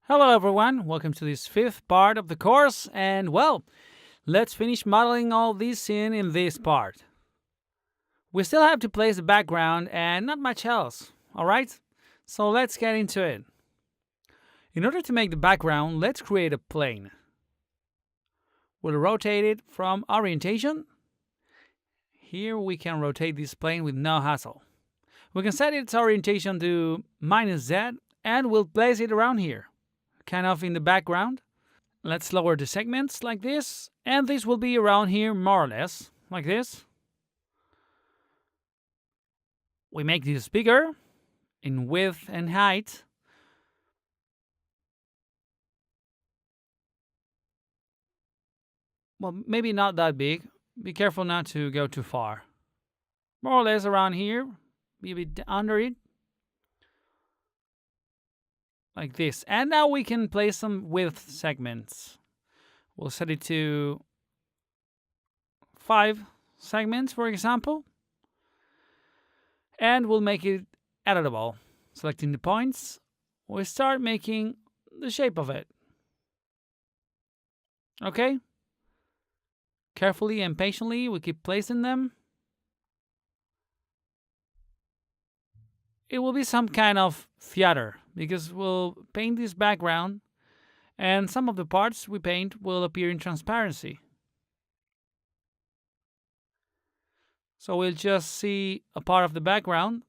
Hello everyone, welcome to this fifth part of the course, and well, let's finish modeling all this scene in this part. We still have to place the background and not much else, alright? So let's get into it. In order to make the background, let's create a plane. We'll rotate it from orientation. Here we can rotate this plane with no hassle. We can set its orientation to -z and we'll place it around here, kind of in the background. Let's lower the segments like this, and this will be around here more or less, like this. We make this bigger in width and height. Well, maybe not that big. Be careful not to go too far. More or less around here, maybe under it. Like this. And now we can place some width segments. We'll set it to 5 segments, for example. And we'll make it editable. Selecting the points, we start making the shape of it. Okay? Carefully and patiently, we keep placing them. It will be some kind of theater, because we'll paint this background, and some of the parts we paint will appear in transparency. So we'll just see a part of the background.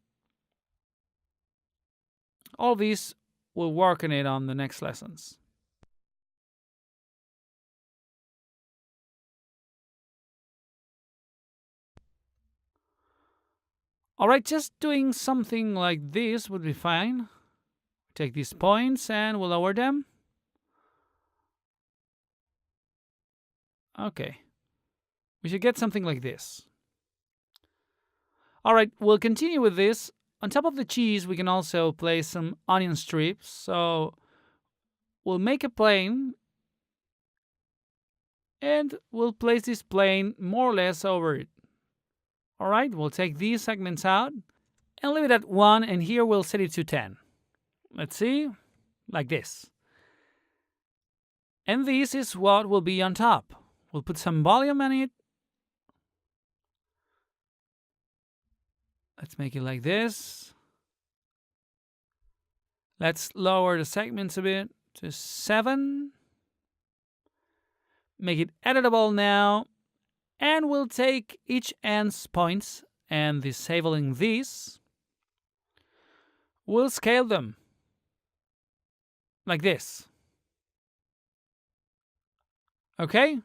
All these we'll work on it on the next lessons. Alright, just doing something like this would be fine. Take these points and we'll lower them. Okay. We should get something like this. Alright, we'll continue with this. On top of the cheese, we can also place some onion strips. So we'll make a plane and we'll place this plane more or less over it. Alright, we'll take these segments out and leave it at 1, and here we'll set it to 10. Let's see, like this. And this is what will be on top. We'll put some volume on it. Let's make it like this. Let's lower the segments a bit to 7. Make it editable now. And we'll take each end's points and disabling these. We'll scale them like this. Okay?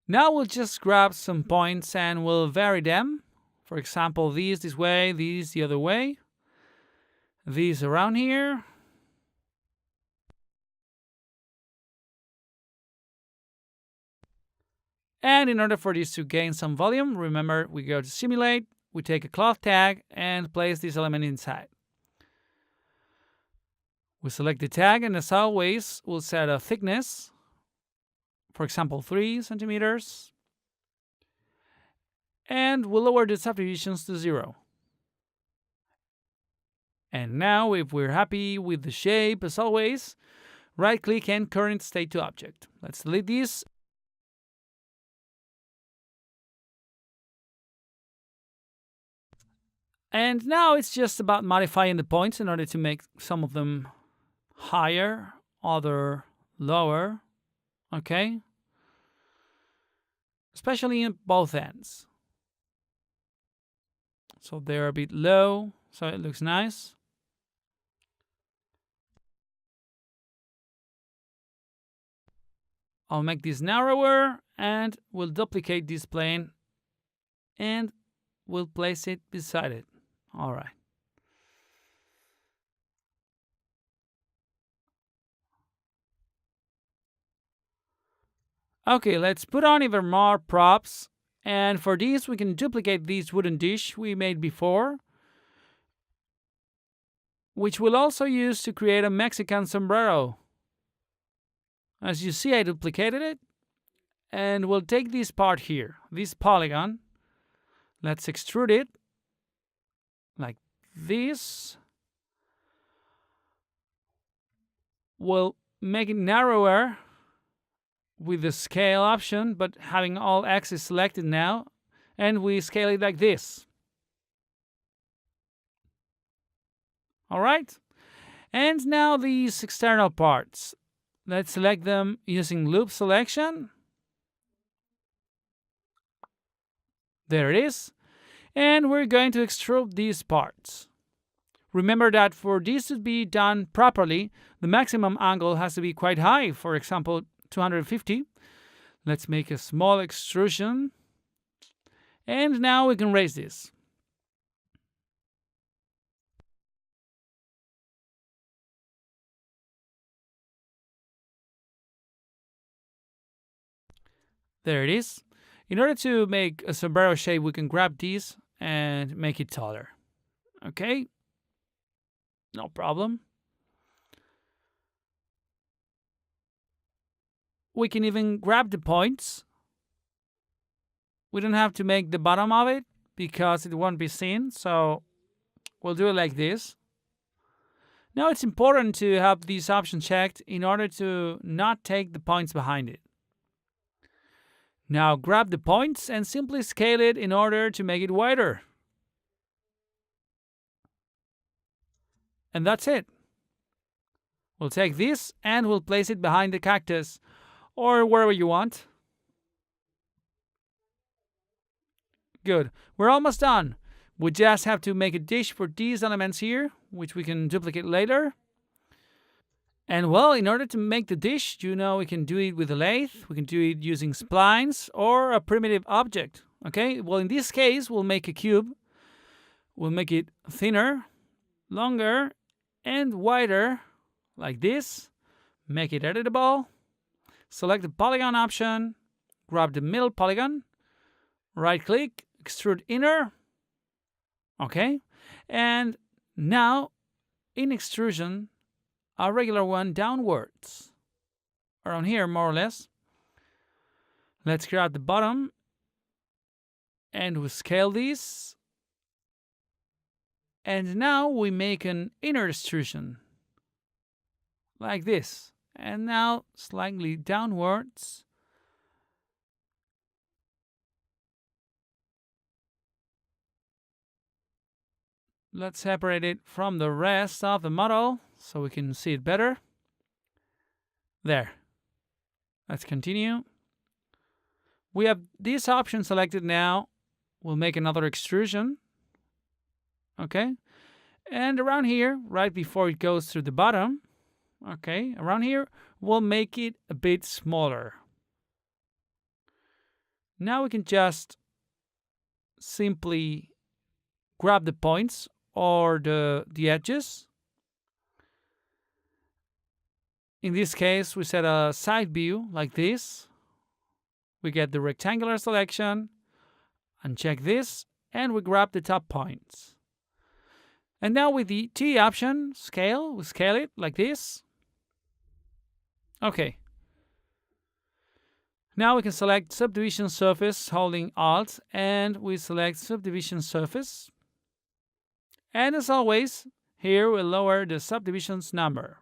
Now we'll just grab some points and we'll vary them. For example, these this way, these the other way. These around here. And in order for this to gain some volume, remember we go to Simulate, we take a cloth tag and place this element inside. We select the tag, and as always, we'll set a thickness, for example 3 centimeters, and we'll lower the subdivisions to 0. And now, if we're happy with the shape, as always, right-click and current state to object. Let's delete this. And now it's just about modifying the points in order to make some of them higher, other lower, okay? Especially in both ends. So they're a bit low, so it looks nice. I'll make this narrower, and we'll duplicate this plane, and we'll place it beside it. All right. Okay, let's put on even more props. And for this, we can duplicate this wooden dish we made before, which we'll also use to create a Mexican sombrero. As you see, I duplicated it. And we'll take this part here, this polygon. Let's extrude it like this. we'll make it narrower with the scale option, but having all axes selected now, and we scale it like this. All right, and now these external parts. Let's select them using loop selection. There it is. And we're going to extrude these parts. Remember that for this to be done properly, the maximum angle has to be quite high, for example, 250. Let's make a small extrusion. And now we can raise this. There it is. In order to make a sombrero shape, we can grab this and make it taller. Okay? No problem. We can even grab the points. We don't have to make the bottom of it because it won't be seen, so we'll do it like this. Now it's important to have these options checked in order to not take the points behind it. Now grab the points and simply scale it in order to make it wider. And that's it. We'll take this and we'll place it behind the cactus or wherever you want. Good. We're almost done. We just have to make a dish for these elements here, which we can duplicate later. And well, in order to make the dish, we can do it with a lathe, we can do it using splines or a primitive object. Okay, well, in this case, we'll make a cube. We'll make it thinner, longer, and wider, like this. Make it editable. Select the polygon option, grab the middle polygon, right-click, extrude inner. Okay, and now in extrusion, a regular one downwards, around here more or less. Let's grab the bottom and we scale these. And now we make an inner extrusion, like this. And now slightly downwards. Let's separate it from the rest of the model so we can see it better. There. Let's continue. We have this option selected now. We'll make another extrusion. Okay. And around here, right before it goes through the bottom, okay, around here, we'll make it a bit smaller. Now we can just simply grab the points or the edges. In this case, we set a side view like this. We get the rectangular selection, uncheck this, and we grab the top points. And now with the T option, scale, we scale it like this. Okay. Now we can select subdivision surface holding Alt, and we select subdivision surface. And as always, here we'll lower the subdivision's number.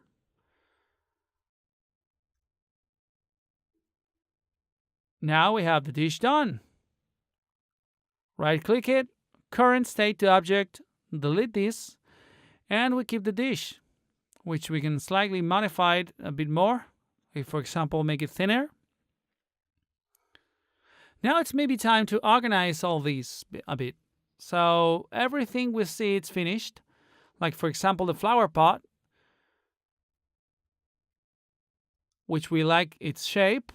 Now we have the dish done. Right-click it, current state to object, delete this, and we keep the dish, which we can slightly modify it a bit more. If, for example, make it thinner. Now it's maybe time to organize all these a bit. So everything we see it's finished, like for example the flower pot, which we like its shape.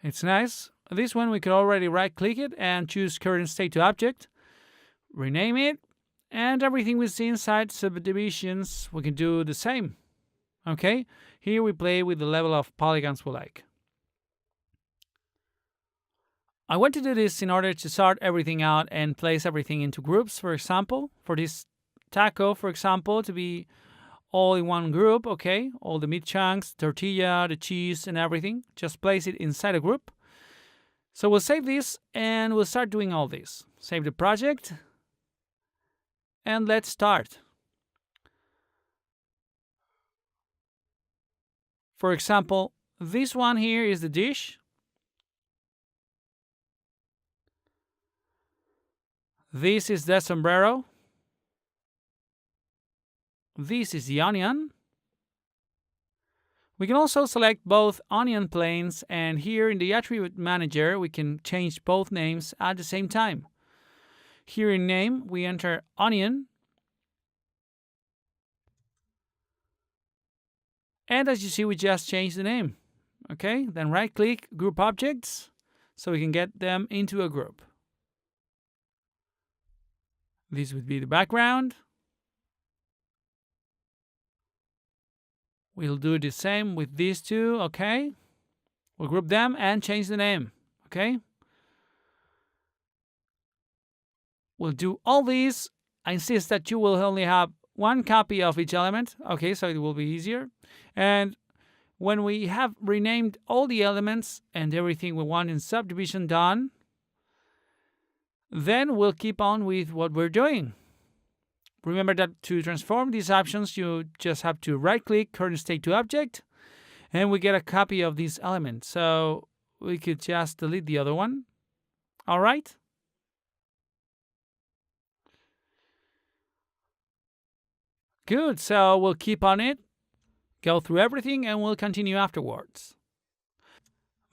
It's nice. This one we could already right-click it and choose current state to object, rename it, and everything we see inside subdivisions we can do the same. Okay, here we play with the level of polygons we like. I want to do this in order to sort everything out and place everything into groups, for example. For this taco, for example, to be all in one group, okay? All the meat chunks, tortilla, the cheese, and everything. Just place it inside a group. So we'll save this and we'll start doing all this. Save the project. And let's start. For example, this one here is the dish. This is the sombrero. This is the onion. We can also select both onion planes, and here in the attribute manager we can change both names at the same time. Here in name we enter onion, and as you see we just changed the name. Okay, then right click group objects so we can get them into a group. This would be the background. We'll do the same with these two, okay? We'll group them and change the name, okay? We'll do all these. I insist that you will only have one copy of each element, okay, so it will be easier. And when we have renamed all the elements and everything we want in subdivision done, then we'll keep on with what we're doing. Remember that to transform these options, you just have to right-click current state to object, and we get a copy of this element. So we could just delete the other one. All right? Good. So we'll keep on it, go through everything, and we'll continue afterwards.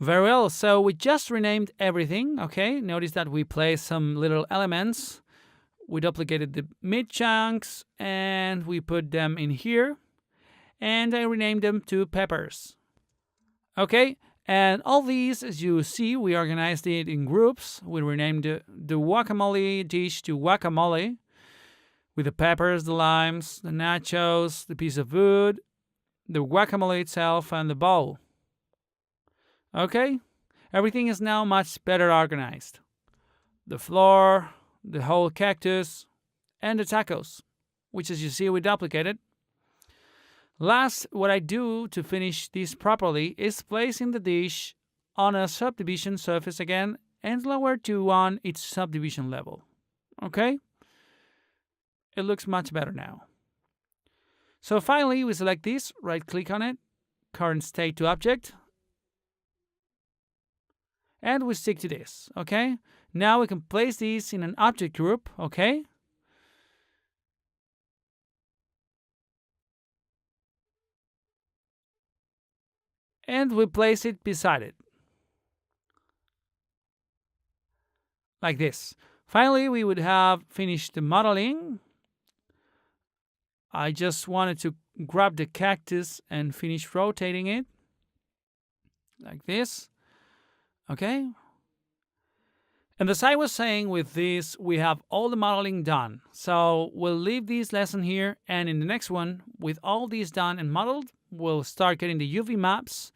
Very well. So we just renamed everything. Okay. Notice that we placed some little elements. We duplicated the mid chunks and we put them in here, and I renamed them to peppers. Okay, and all these, as you see, we organized it in groups. We renamed the guacamole dish to guacamole, with the peppers, the limes, the nachos, the piece of wood, the guacamole itself, and the bowl. Okay, everything is now much better organized. The floor, the whole cactus, and the tacos, which as you see we duplicated. Last, what I do to finish this properly is placing the dish on a subdivision surface again and lower to 1 its subdivision level. Okay? It looks much better now. So finally we select this, right click on it, current state to object, and we stick to this, okay? Now we can place these in an object group, okay? And we place it beside it. Like this. Finally, we would have finished the modeling. I just wanted to grab the cactus and finish rotating it. Like this. Okay? And as I was saying, with this, we have all the modeling done. So we'll leave this lesson here, and in the next one, with all these done and modeled, we'll start getting the UV maps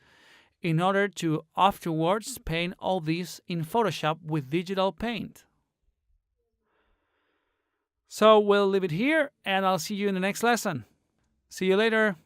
in order to afterwards paint all these in Photoshop with digital paint. So we'll leave it here, and I'll see you in the next lesson. See you later.